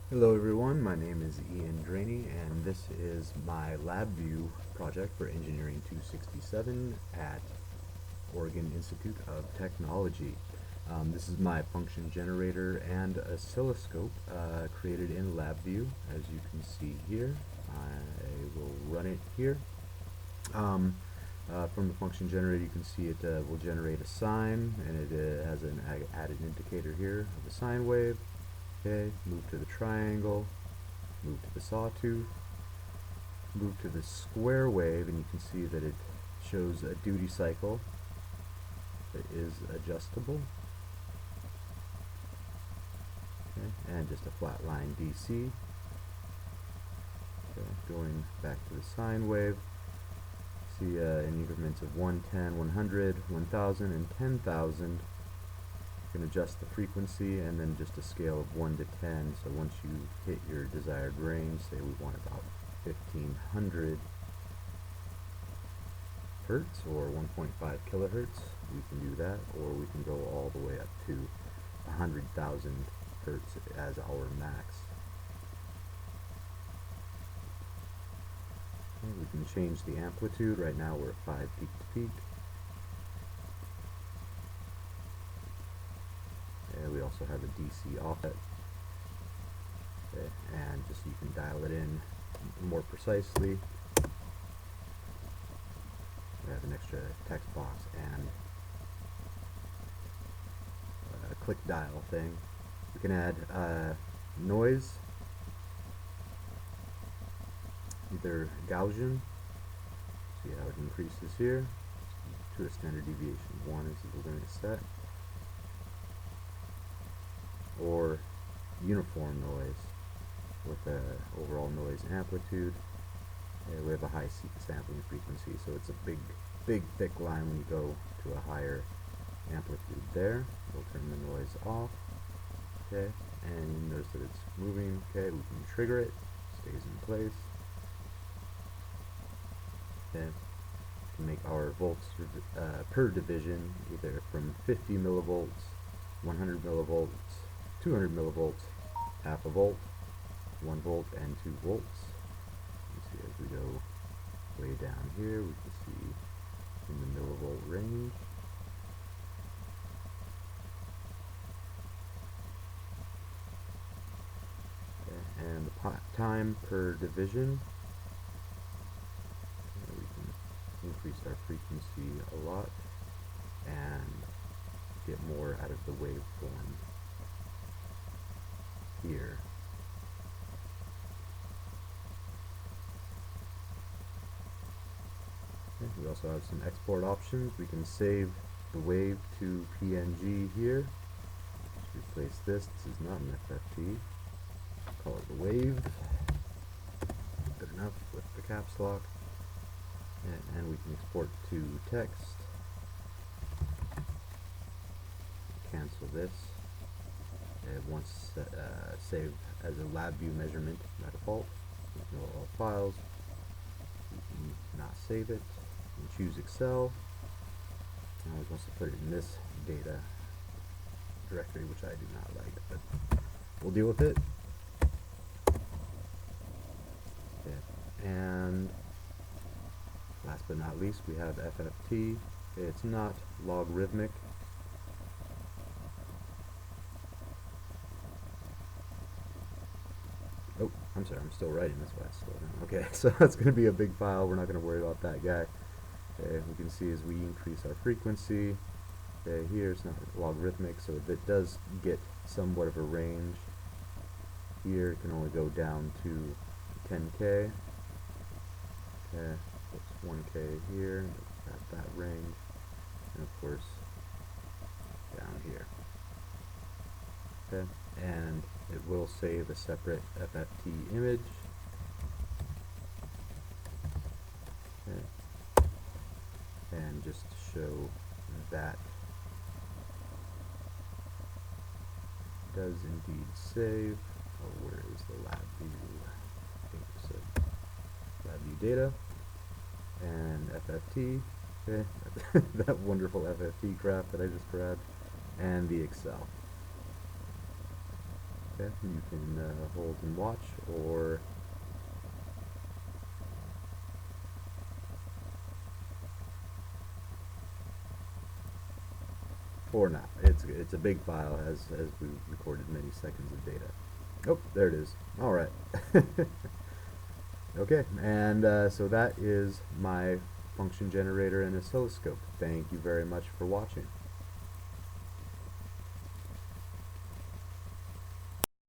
Hello everyone, my name is ENGR and this is my LabVIEW project for Engineering 267 at Oregon Institute of Technology. This is my function generator and oscilloscope created in LabVIEW, as you can see here. I will run it here. From the function generator you can see it will generate a sine, and it has an added indicator here of a sine wave. Okay, move to the triangle, move to the sawtooth, move to the square wave, and you can see that it shows a duty cycle that is adjustable. Okay, and just a flat line DC. Okay, going back to the sine wave, see in increments of 1, 10, 100, 1000, and 10,000. You can adjust the frequency and then just a scale of 1 to 10. So once you hit your desired range, say we want about 1500 hertz or 1.5 kilohertz, we can do that, or we can go all the way up to 100,000 hertz as our max. Okay, we can change the amplitude. Right now we're at 5 peak to peak. We also have a DC offset, okay, and just you can dial it in more precisely. We have an extra text box and a click dial thing. We can add noise, either Gaussian, see how it increases here, to a standard deviation 1 is the limit set, or uniform noise with a overall noise amplitude. We have a high sampling frequency, so it's a big thick line when you go to a higher amplitude there. We'll turn the noise off, okay, and you notice that it's moving. Okay, we can trigger it, stays in place. Okay, we can make our volts per division either from 50 millivolts, 100 millivolts, 200 millivolts, half a volt, 1 volt, and 2 volts. You can see as we go way down here, we can see in the millivolt range. Okay, and the time per division. We can increase our frequency a lot and get more out of the waveform here. Okay, we also have some export options. We can save the wave to PNG here. Just replace this. This is not an FFT. Call it the wave. Good enough with the caps lock. And we can export to text. Cancel this. Once saved as a LabVIEW measurement by default. Ignore all files. You can not save it. You can choose Excel. I always wants to put it in this data directory, which I do not like, but we'll deal with it. Okay. And last but not least, we have FFT. It's not logarithmic. Oh, I'm sorry, I'm still writing, that's why it's slowed down. Okay, so that's going to be a big file. We're not going to worry about that guy. Okay, we can see as we increase our frequency, okay, here it's not logarithmic, so it does get somewhat of a range. Here it can only go down to 10K. Okay, puts 1K here, at that range, and of course down here. Okay, and it will save a separate FFT image. Okay. And just to show that does indeed save. Oh, where is the LabVIEW? I think it said LabVIEW data and FFT. Okay, that wonderful FFT crap that I just grabbed, and the Excel. Okay, you can hold and watch, or not. It's a big file, as we recorded many seconds of data. Oh, there it is. All right. Okay, and so that is my function generator and oscilloscope. Thank you very much for watching.